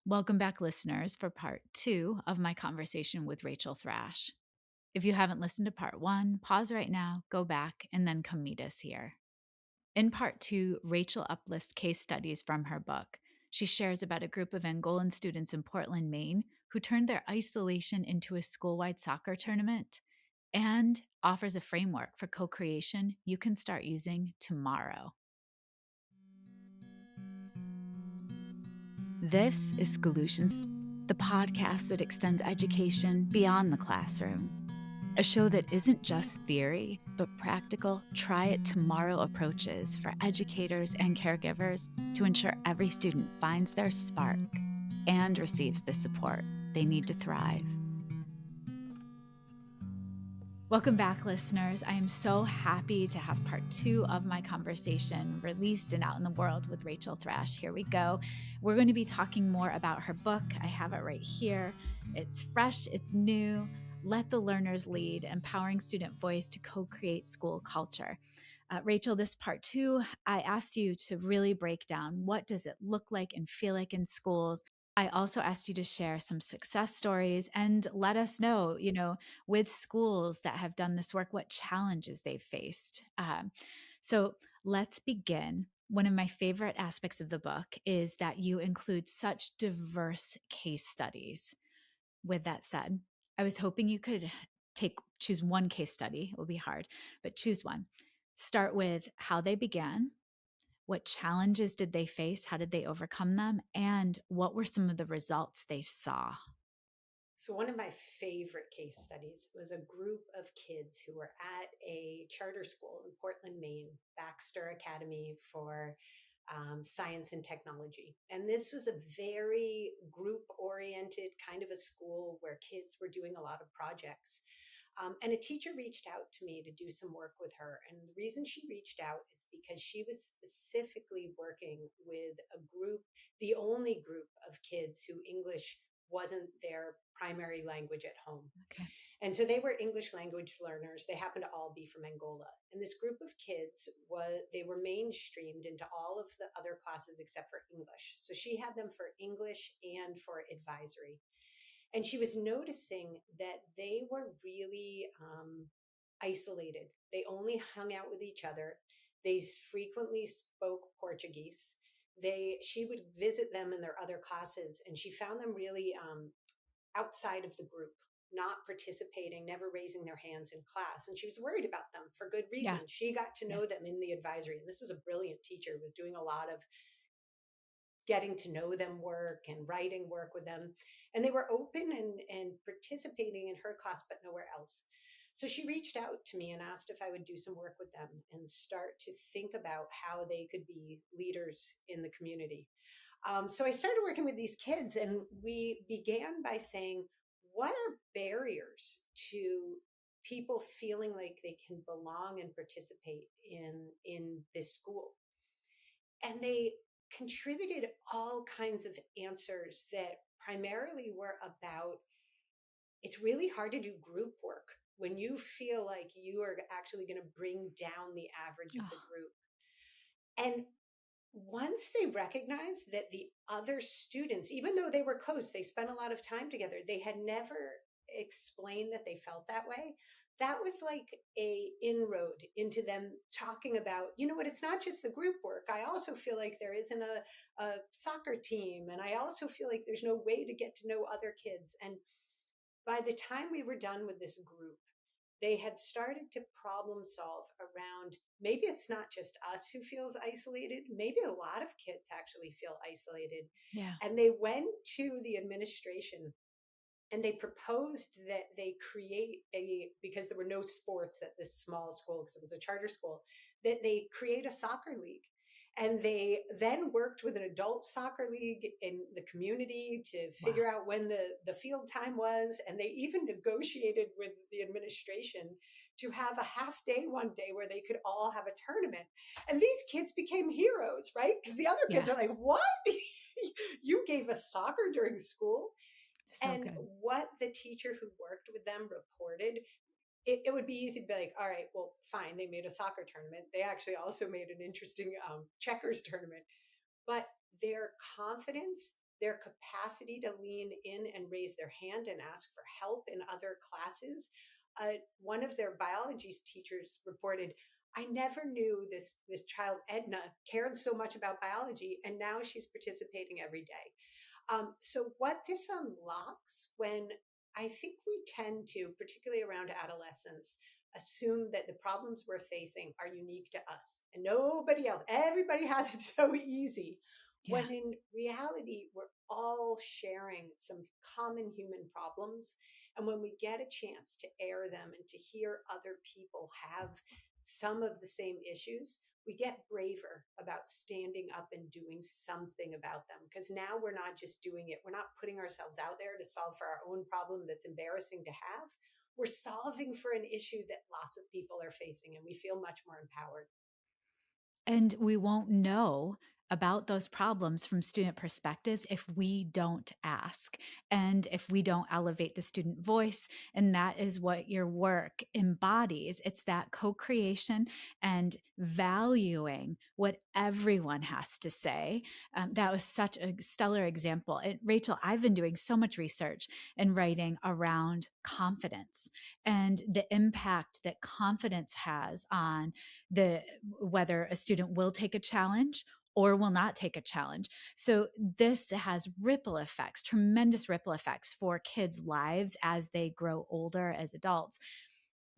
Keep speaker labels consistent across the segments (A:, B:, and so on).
A: Welcome back, listeners, for part 2 of my conversation with Rachael Thrash. If you haven't listened to part 1, pause right now, go back, and then come meet us here. In part 2, Rachael uplifts case studies from her book. She shares about a group of Angolan students in Portland, Maine, who turned their isolation into a school-wide soccer tournament, and offers a framework for co-creation you can start using tomorrow. This is Schoolutions, the podcast that extends education beyond the classroom. A show that isn't just theory, but practical, try-it-tomorrow approaches for educators and caregivers to ensure every student finds their spark and receives the support they need to thrive. Welcome back, listeners. I am so happy to have part 2 of my conversation released and out in the world with Rachael Thrash. Here we go. We're going to be talking more about her book. I have it right here. It's fresh, it's new. Let the Learners Lead, Empowering Student Voice to Co-Create School Culture. Rachael, this part 2, I asked you to really break down what does it look like and feel like in schools. I also asked you to share some success stories and let us know, with schools that have done this work, what challenges they've faced. So let's begin. One of my favorite aspects of the book is that you include such diverse case studies. With that said, I was hoping you could choose one case study. It will be hard, but choose one. Start with how they began. What challenges did they face? How did they overcome them? And what were some of the results they saw?
B: So one of my favorite case studies was a group of kids who were at a charter school in Portland, Maine, Baxter Academy for Science and Technology. And this was a very group-oriented kind of a school where kids were doing a lot of projects. And a teacher reached out to me to do some work with her. And the reason she reached out is because she was specifically working with a group, the only group of kids who English wasn't their primary language at home.
A: Okay.
B: And so they were English language learners. They happened to all be from Angola. And this group of kids they were mainstreamed into all of the other classes except for English. So she had them for English and for advisory. And she was noticing that they were really isolated. They only hung out with each other. They frequently spoke Portuguese. She would visit them in their other classes, and she found them really outside of the group, not participating, never raising their hands in class. And she was worried about them for good reason.
A: Yeah.
B: She got to know them in the advisory. And this is a brilliant teacher who was doing a lot of getting to know them work and writing work with them. And they were open and participating in her class, but nowhere else. So she reached out to me and asked if I would do some work with them and start to think about how they could be leaders in the community. So I started working with these kids, and we began by saying, what are barriers to people feeling like they can belong and participate in this school? And they contributed all kinds of answers that primarily were about, it's really hard to do group work when you feel like you are actually going to bring down the average of the group. And once they recognized that the other students, even though they were close, they spent a lot of time together, they had never explained that they felt that way. That was like a inroad into them talking about, you know what, it's not just the group work. I also feel like there isn't a soccer team. And I also feel like there's no way to get to know other kids. And by the time we were done with this group, they had started to problem solve around, maybe it's not just us who feels isolated. Maybe a lot of kids actually feel isolated.
A: Yeah.
B: And they went to the administration and they proposed that they create because there were no sports at this small school because it was a charter school, that they create a soccer league. And they then worked with an adult soccer league in the community to figure out when the field time was. And they even negotiated with the administration to have a half day one day where they could all have a tournament. And these kids became heroes, right? Because the other kids are like, what? You gave us soccer during school?
A: So
B: and
A: good.
B: What the teacher who worked with them reported, it would be easy to be like, all right, well, fine. They made a soccer tournament. They actually also made an interesting checkers tournament. But their confidence their capacity to lean in and raise their hand and ask for help in other classes. One of their biology teachers reported, I never knew this child, Edna, cared so much about biology, and now she's participating every day. So what this unlocks, when I think we tend to, particularly around adolescence, assume that the problems we're facing are unique to us and nobody else. Everybody has it so easy.
A: Yeah.
B: When in reality, we're all sharing some common human problems. And when we get a chance to air them and to hear other people have some of the same issues, we get braver about standing up and doing something about them. Because now we're not just doing it, we're not putting ourselves out there to solve for our own problem that's embarrassing to have. We're solving for an issue that lots of people are facing, and we feel much more empowered.
A: And we won't know about those problems from student perspectives if we don't ask and if we don't elevate the student voice. And that is what your work embodies. It's that co-creation and valuing what everyone has to say. That was such a stellar example. Rachel, I've been doing so much research and writing around confidence and the impact that confidence has on whether a student will take a challenge or will not take a challenge. So this has ripple effects, tremendous ripple effects for kids' lives as they grow older as adults.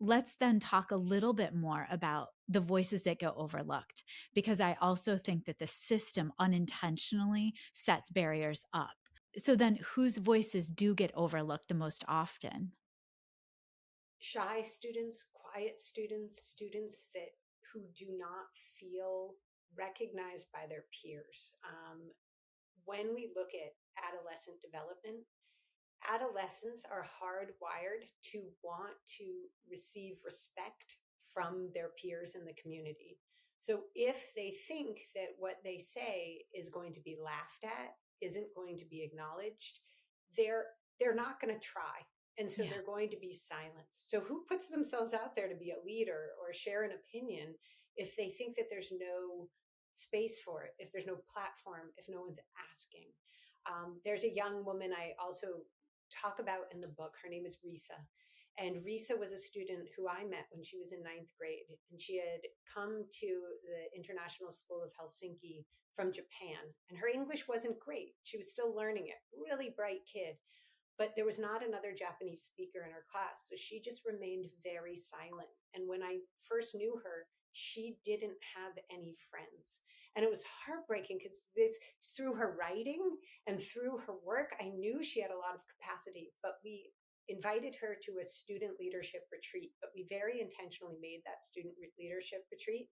A: Let's then talk a little bit more about the voices that go overlooked, because I also think that the system unintentionally sets barriers up. So then whose voices do get overlooked the most often?
B: Shy students, quiet students, students that who do not feel recognized by their peers. When we look at adolescent development, adolescents are hardwired to want to receive respect from their peers in the community. So if they think that what they say is going to be laughed at, isn't going to be acknowledged, they're not going to try. And so they're going to be silenced. So who puts themselves out there to be a leader or share an opinion if they think that there's no space for it, if there's no platform, if no one's asking? There's a young woman I also talk about in the book. Her name is Risa. And Risa was a student who I met when she was in 9th grade. And she had come to the International School of Helsinki from Japan. And her English wasn't great. She was still learning it. Really bright kid. But there was not another Japanese speaker in her class. So she just remained very silent. And when I first knew her, she didn't have any friends. And it was heartbreaking because this, through her writing and through her work, I knew she had a lot of capacity. But we invited her to a student leadership retreat. But we very intentionally made that student leadership retreat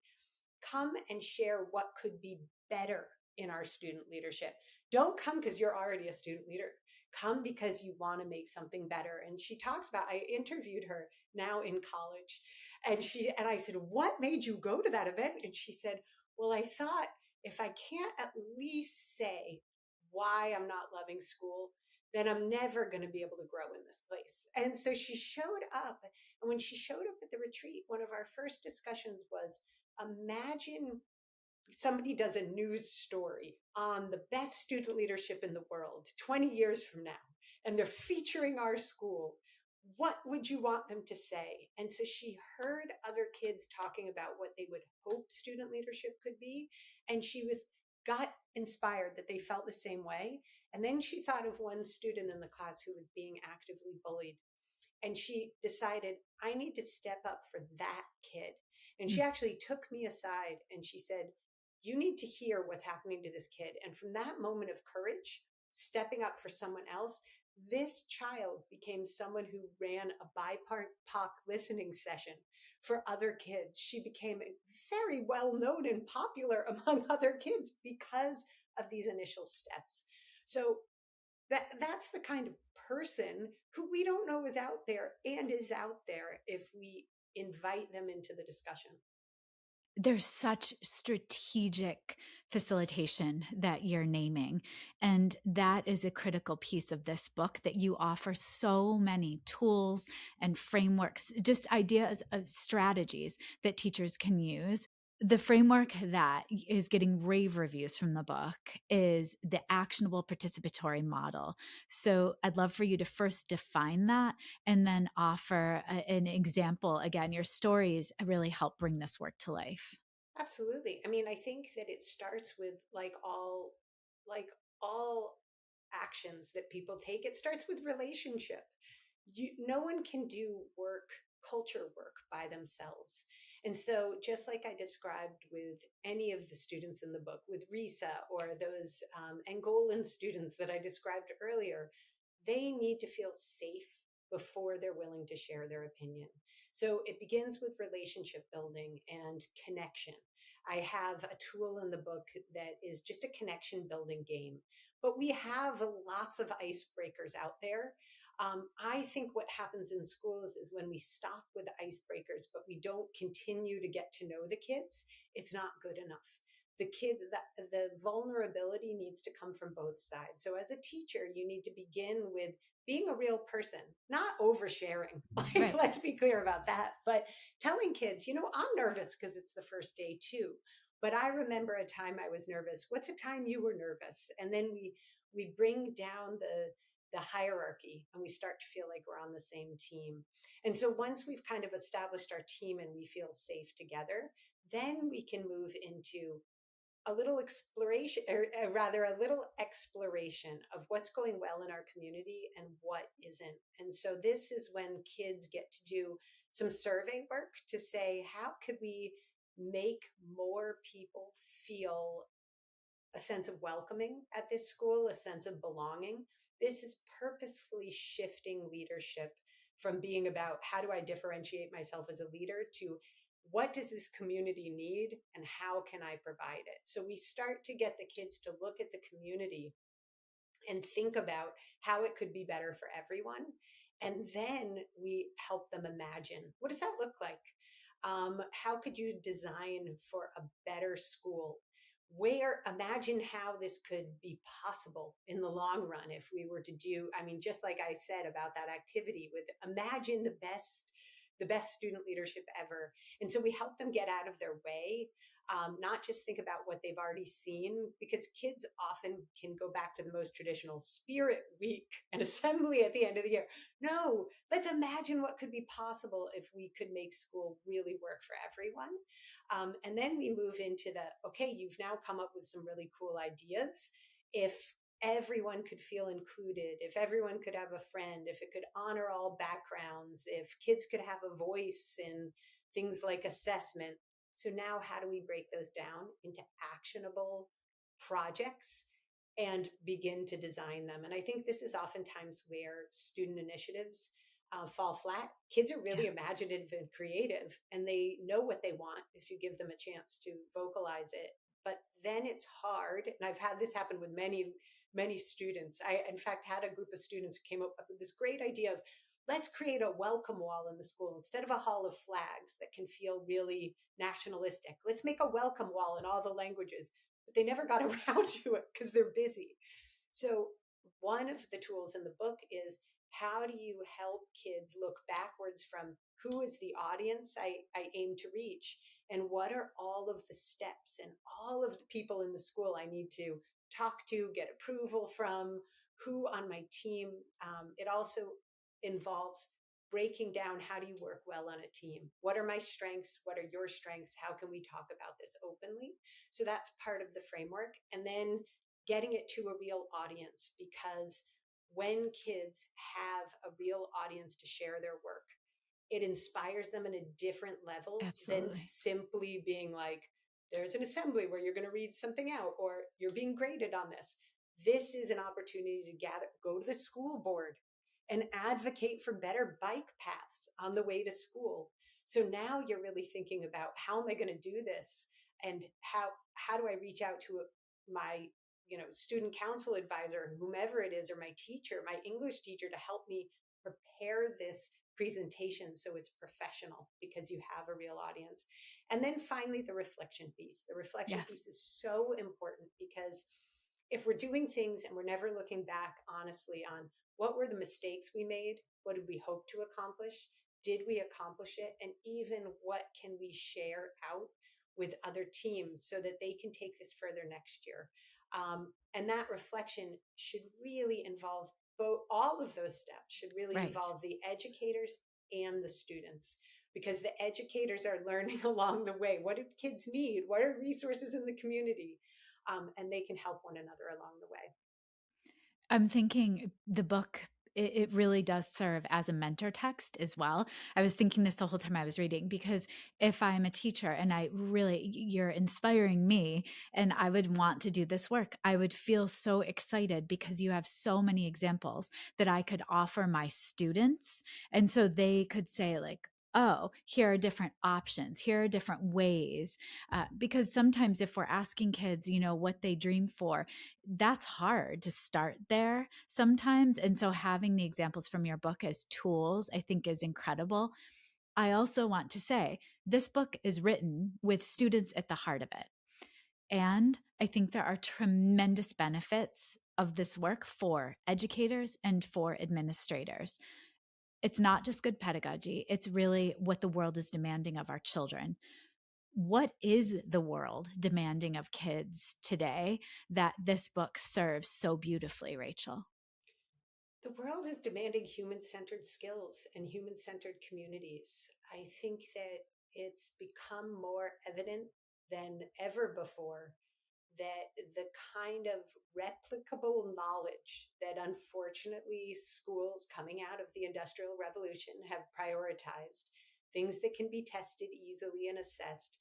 B: come and share what could be better in our student leadership. Don't come because you're already a student leader. Come because you want to make something better. And she talks about, I interviewed her now in college, and I said, what made you go to that event? And she said, well, I thought if I can't at least say why I'm not loving school, then I'm never going to be able to grow in this place. And so she showed up. And when she showed up at the retreat, one of our first discussions was, imagine somebody does a news story on the best student leadership in the world 20 years from now, and they're featuring our school. What would you want them to say? And so she heard other kids talking about what they would hope student leadership could be. And she got inspired that they felt the same way. And then she thought of one student in the class who was being actively bullied. And she decided, I need to step up for that kid. And she actually took me aside and she said, you need to hear what's happening to this kid. And from that moment of courage, stepping up for someone else, this child became someone who ran a BIPOC listening session for other kids. She became very well known and popular among other kids because of these initial steps. So that's the kind of person who we don't know is out there and is out there if we invite them into the discussion.
A: There's such strategic facilitation that you're naming. And that is a critical piece of this book, that you offer so many tools and frameworks, just ideas of strategies that teachers can use. The framework that is getting rave reviews from the book is the Actionable Participatory Model. So I'd love for you to first define that and then offer an example. Again, your stories really help bring this work to life.
B: Absolutely. I mean, I think that it starts with like all actions that people take, it starts with relationship. No one can do culture work by themselves. And so, just like I described with any of the students in the book, with Risa or those Angolan students that I described earlier, they need to feel safe before they're willing to share their opinion. So it begins with relationship building and connection. I have a tool in the book that is just a connection building game, but we have lots of icebreakers out there. I think what happens in schools is when we stop with icebreakers, but we don't continue to get to know the kids, it's not good enough. The vulnerability needs to come from both sides. So as a teacher, you need to begin with being a real person, not oversharing. Like,
A: Right.
B: let's be clear about that. But telling kids, I'm nervous because it's the first day too. But I remember a time I was nervous. What's a time you were nervous? And then we bring down the hierarchy and we start to feel like we're on the same team. And so once we've kind of established our team and we feel safe together, then we can move into a little exploration, or rather a little exploration of what's going well in our community and what isn't. And so this is when kids get to do some survey work to say, how could we make more people feel a sense of welcoming at this school, a sense of belonging? This is purposefully shifting leadership from being about how do I differentiate myself as a leader to what does this community need and how can I provide it? So we start to get the kids to look at the community and think about how it could be better for everyone. And then we help them imagine, what does that look like? How could you design for a better school? Imagine how this could be possible in the long run if we were to do, I mean, just like I said about that activity with imagine the best student leadership ever. And so we help them get out of their way, not just think about what they've already seen, because kids often can go back to the most traditional spirit week and assembly at the end of the year. No, let's imagine what could be possible if we could make school really work for everyone. And then we move into okay, you've now come up with some really cool ideas. If everyone could feel included, if everyone could have a friend, if it could honor all backgrounds, if kids could have a voice in things like assessment. So now how do we break those down into actionable projects and begin to design them? And I think this is oftentimes where student initiatives fall flat. Kids are really imaginative and creative, and they know what they want if you give them a chance to vocalize it. But then it's hard. And I've had this happen with many students. I, in fact, had a group of students who came up with this great idea of let's create a welcome wall in the school instead of a hall of flags that can feel really nationalistic. Let's make a welcome wall in all the languages. But they never got around to it because they're busy. So one of the tools in the book is how do you help kids look backwards from who is the audience I aim to reach, and what are all of the steps and all of the people in the school I need to talk to, get approval from, who on my team. It also involves breaking down how do you work well on a team? What are my strengths? What are your strengths? How can we talk about this openly? So that's part of the framework. And then getting it to a real audience, because when kids have a real audience to share their work, it inspires them in a different level than
A: Absolutely.
B: simply being like, there's an assembly where you're going to read something out or you're being graded on this. This is an opportunity to go to the school board and advocate for better bike paths on the way to school. So now you're really thinking about how am I going to do this, and how do I reach out to my student council advisor, whomever it is, or my teacher, my English teacher, to help me prepare this presentation so it's professional because you have a real audience. And then finally, the reflection piece. The reflection piece is so important, because if we're doing things and we're never looking back honestly on what were the mistakes we made, what did we hope to accomplish, did we accomplish it, and even what can we share out, with other teams so that they can take this further next year. And that reflection should really involve both, all of those steps should really
A: Right.
B: involve the educators and the students, because the educators are learning along the way. What do kids need? What are resources in the community? And they can help one another along the way.
A: I'm thinking the book, it really does serve as a mentor text as well. I was thinking this the whole time I was reading, because if I'm a teacher and you're inspiring me and I would want to do this work, I would feel so excited because you have so many examples that I could offer my students. And so they could say, like, oh, here are different options. Here are different ways. Because sometimes if we're asking kids, what they dream for, that's hard to start there sometimes. And so having the examples from your book as tools, I think, is incredible. I also want to say this book is written with students at the heart of it. And I think there are tremendous benefits of this work for educators and for administrators. It's not just good pedagogy, it's really what the world is demanding of our children. What is the world demanding of kids today that this book serves so beautifully, Rachael?
B: The world is demanding human centered skills and human centered communities. I think that it's become more evident than ever before that the kind of replicable knowledge that unfortunately schools coming out of the Industrial Revolution have prioritized, things that can be tested easily and assessed,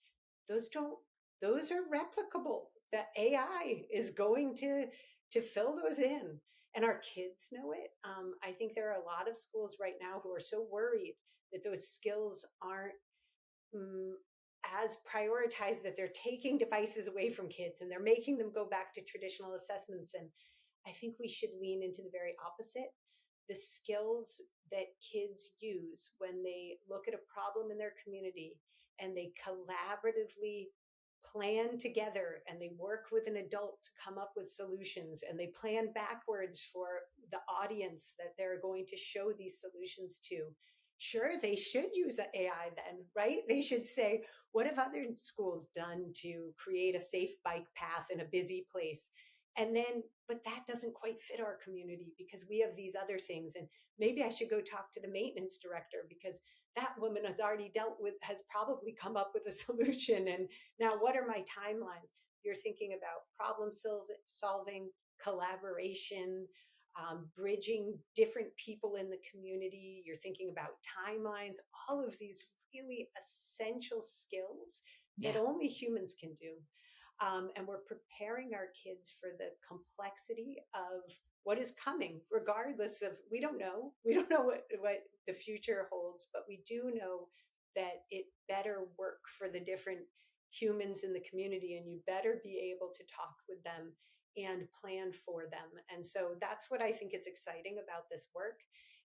B: those don't, those are replicable. The AI is going to fill those in, and our kids know it. I think there are a lot of schools right now who are so worried that those skills aren't mm, as prioritized, that they're taking devices away from kids and they're making them go back to traditional assessments. And I think we should lean into the very opposite. The skills that kids use when they look at a problem in their community and they collaboratively plan together and they work with an adult to come up with solutions, and they plan backwards for the audience that they're going to show these solutions to. Sure, they should use AI then, right? They should say, what have other schools done to create a safe bike path in a busy place? And then, but that doesn't quite fit our community because we have these other things. And maybe I should go talk to the maintenance director because that woman has already dealt with, has probably come up with a solution. And now, what are my timelines? You're thinking about problem solving, collaboration, bridging different people in the community. You're thinking about timelines, all of these really essential skills that
A: Yeah.
B: only humans can do. And we're preparing our kids for the complexity of what is coming, regardless of, we don't know. We don't know what the future holds, but we do know that it better work for the different humans in the community, and you better be able to talk with them and plan for them. And so that's what I think is exciting about this work.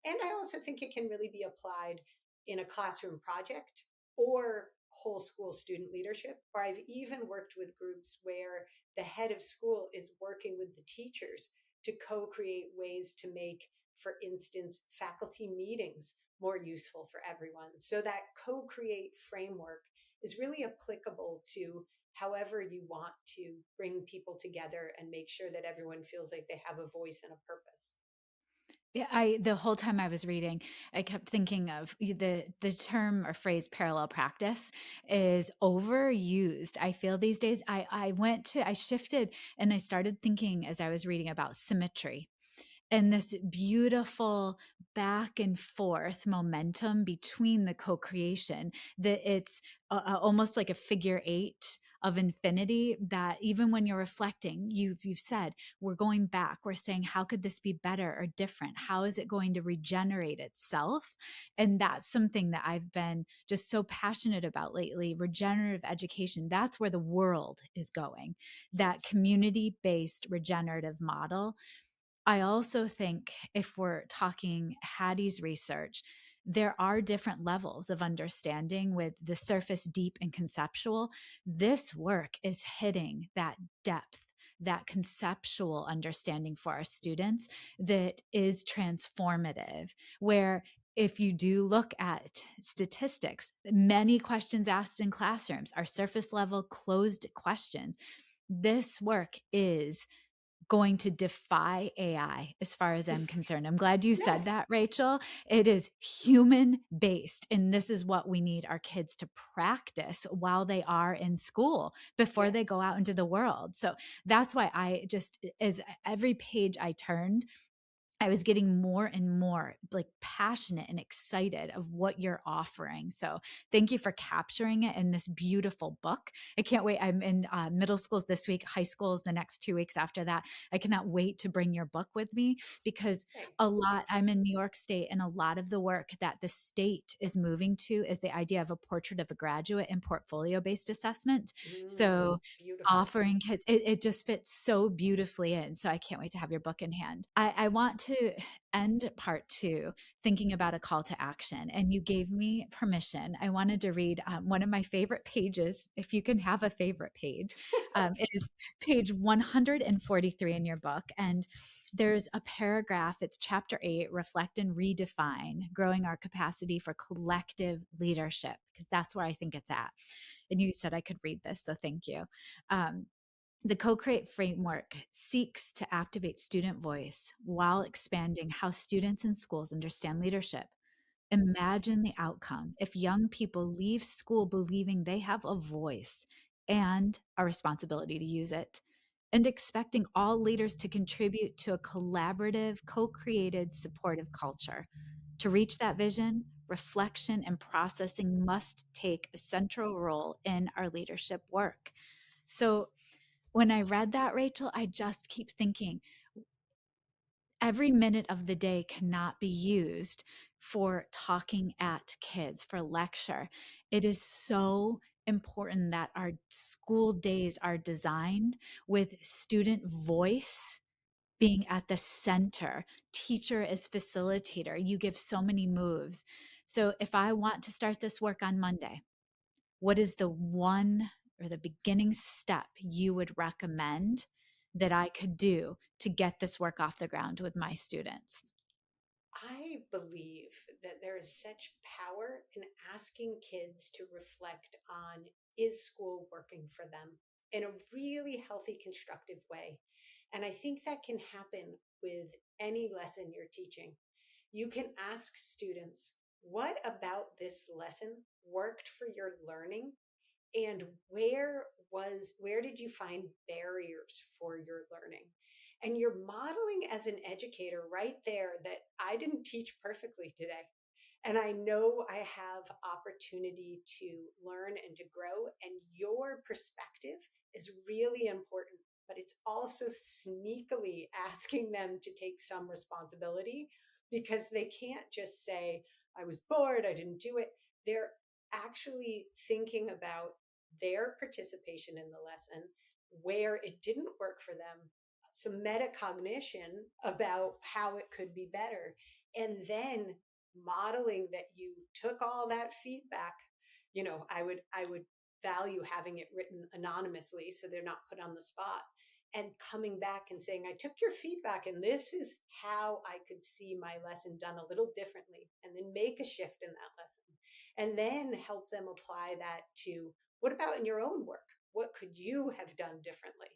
B: And I also think it can really be applied in a classroom project or whole school student leadership. Or I've even worked with groups where the head of school is working with the teachers to co-create ways to make, for instance, faculty meetings more useful for everyone. So that co-create framework is really applicable to however you want to bring people together and make sure that everyone feels like they have a voice and a purpose.
A: Yeah, the whole time I was reading, I kept thinking of the term or phrase parallel practice is overused. I feel these days. I shifted and I started thinking as I was reading about symmetry and this beautiful back and forth momentum between the co-creation, that it's almost like a figure eight of infinity, that even when you're reflecting, you've said, we're going back, we're saying, how could this be better or different? How is it going to regenerate itself? And that's something that I've been just so passionate about lately. Regenerative education, that's where the world is going. That
B: Yes.
A: community-based regenerative model. I also think if we're talking Hattie's research, there are different levels of understanding with the surface, deep, and conceptual. This work is hitting that depth, that conceptual understanding for our students that is transformative, where if you do look at statistics, many questions asked in classrooms are surface level closed questions. This work is going to defy AI as far as I'm concerned. I'm glad you said
B: Yes.
A: that, Rachel. It is human based. And this is what we need our kids to practice while they are in school before they go
B: Yes.
A: out into the world. So that's why I just, as every page I turned, I was getting more and more like passionate and excited of what you're offering. So thank you for capturing it in this beautiful book. I can't wait. I'm in middle schools this week, high schools the next 2 weeks after that. I cannot wait to bring your book with me because
B: Thank you.
A: I'm in New York State, and a lot of the work that the state is moving to is the idea of a portrait of a graduate and portfolio based assessment. So
B: Beautiful.
A: offering kids, it just fits so beautifully in. So I can't wait to have your book in hand. I want to end part 2 thinking about a call to action, and you gave me permission. I wanted to read one of my favorite pages, if you can have a favorite page, is page 143 in your book. And there's a paragraph, it's chapter 8, Reflect and Redefine, Growing Our Capacity for Collective Leadership, because that's where I think it's at. And you said I could read this, so thank you. Um, the Co-Create framework seeks to activate student voice while expanding how students and schools understand leadership. Imagine the outcome if young people leave school believing they have a voice and a responsibility to use it, and expecting all leaders to contribute to a collaborative, co-created, supportive culture. To reach that vision, reflection and processing must take a central role in our leadership work. So when I read that, Rachel, I just keep thinking every minute of the day cannot be used for talking at kids, for lecture. It is so important that our school days are designed with student voice being at the center, teacher as facilitator. You give so many moves. So if I want to start this work on Monday, what is the one or the beginning step you would recommend that I could do to get this work off the ground with my students?
B: I believe that there is such power in asking kids to reflect on, is school working for them in a really healthy, constructive way? And I think that can happen with any lesson you're teaching. You can ask students, what about this lesson worked for your learning? And where did you find barriers for your learning? And you're modeling as an educator right there that I didn't teach perfectly today, and I know I have opportunity to learn and to grow, and your perspective is really important, but it's also sneakily asking them to take some responsibility, because they can't just say, I was bored, I didn't do it. They're actually thinking about their participation in the lesson, where it didn't work for them, some metacognition about how it could be better, and then modeling that you took all that feedback. I would value having it written anonymously so they're not put on the spot, and coming back and saying, I took your feedback and this is how I could see my lesson done a little differently, and then make a shift in that lesson, and then help them apply that to, what about in your own work? What could you have done differently?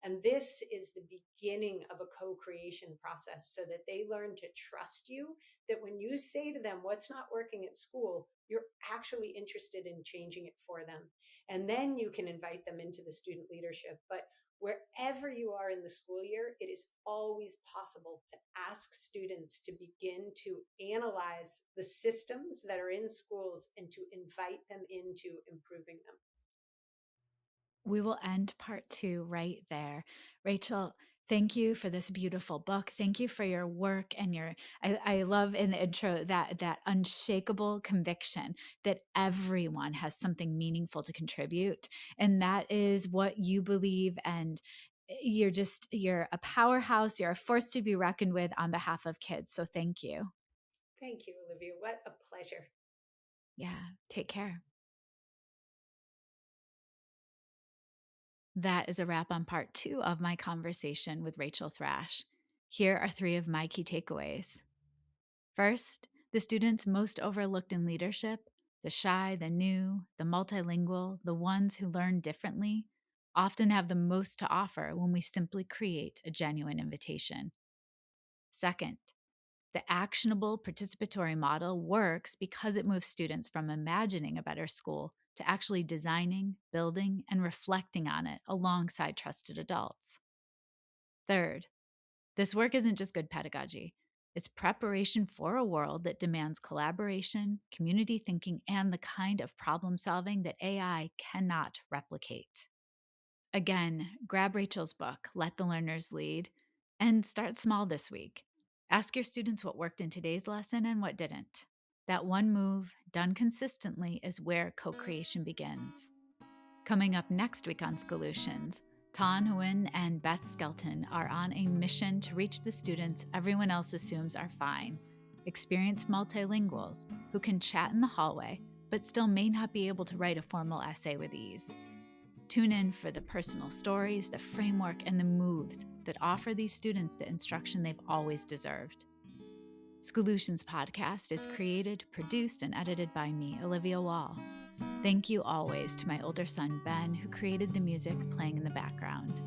B: And this is the beginning of a co-creation process, so that they learn to trust you, that when you say to them what's not working at school, you're actually interested in changing it for them. And then you can invite them into the student leadership. But wherever you are in the school year, it is always possible to ask students to begin to analyze the systems that are in schools and to invite them into improving them.
A: We will end part 2 right there. Rachel, thank you for this beautiful book. Thank you for your work and I love in the intro that unshakable conviction that everyone has something meaningful to contribute. And that is what you believe. And you're a powerhouse. You're a force to be reckoned with on behalf of kids. So thank you.
B: Thank you, Olivia. What a pleasure.
A: Yeah. Take care. That is a wrap on part 2 of my conversation with Rachael Thrash. Here are 3 of my key takeaways. First, The students most overlooked in leadership, the shy, the new, the multilingual, the ones who learn differently, often have the most to offer when we simply create a genuine invitation. Second, the actionable participatory model works because it moves students from imagining a better school to actually designing, building, and reflecting on it alongside trusted adults. Third, this work isn't just good pedagogy. It's preparation for a world that demands collaboration, community thinking, and the kind of problem solving that AI cannot replicate. Again, grab Rachel's book, Let the Learners Lead, and start small this week. Ask your students what worked in today's lesson and what didn't. That one move, done consistently, is where co-creation begins. Coming up next week on Schoolutions, Huynh and Beth Skelton are on a mission to reach the students everyone else assumes are fine, experienced multilinguals who can chat in the hallway but still may not be able to write a formal essay with ease. Tune in for the personal stories, the framework, and the moves that offer these students the instruction they've always deserved. Schoolutions podcast is created, produced, and edited by me, Olivia Wahl. Thank you always to my older son, Ben, who created the music playing in the background.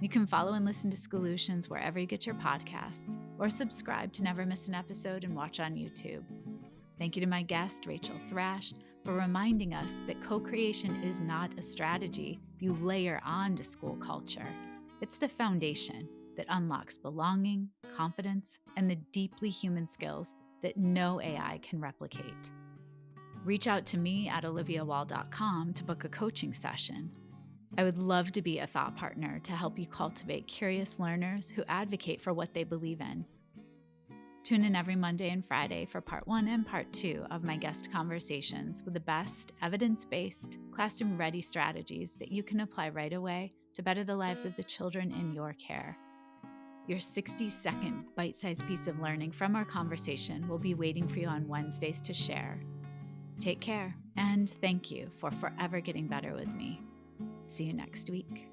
A: You can follow and listen to Schoolutions wherever you get your podcasts, or subscribe to never miss an episode and watch on YouTube. Thank you to my guest, Rachael Thrash, for reminding us that co-creation is not a strategy you layer on to school culture. It's the foundation that unlocks belonging, confidence, and the deeply human skills that no AI can replicate. Reach out to me at oliviawahl.com to book a coaching session. I would love to be a thought partner to help you cultivate curious learners who advocate for what they believe in. Tune in every Monday and Friday for part 1 and part 2 of my guest conversations with the best evidence-based, classroom-ready strategies that you can apply right away to better the lives of the children in your care. Your 60-second bite-sized piece of learning from our conversation will be waiting for you on Wednesdays to share. Take care, and thank you for forever getting better with me. See you next week.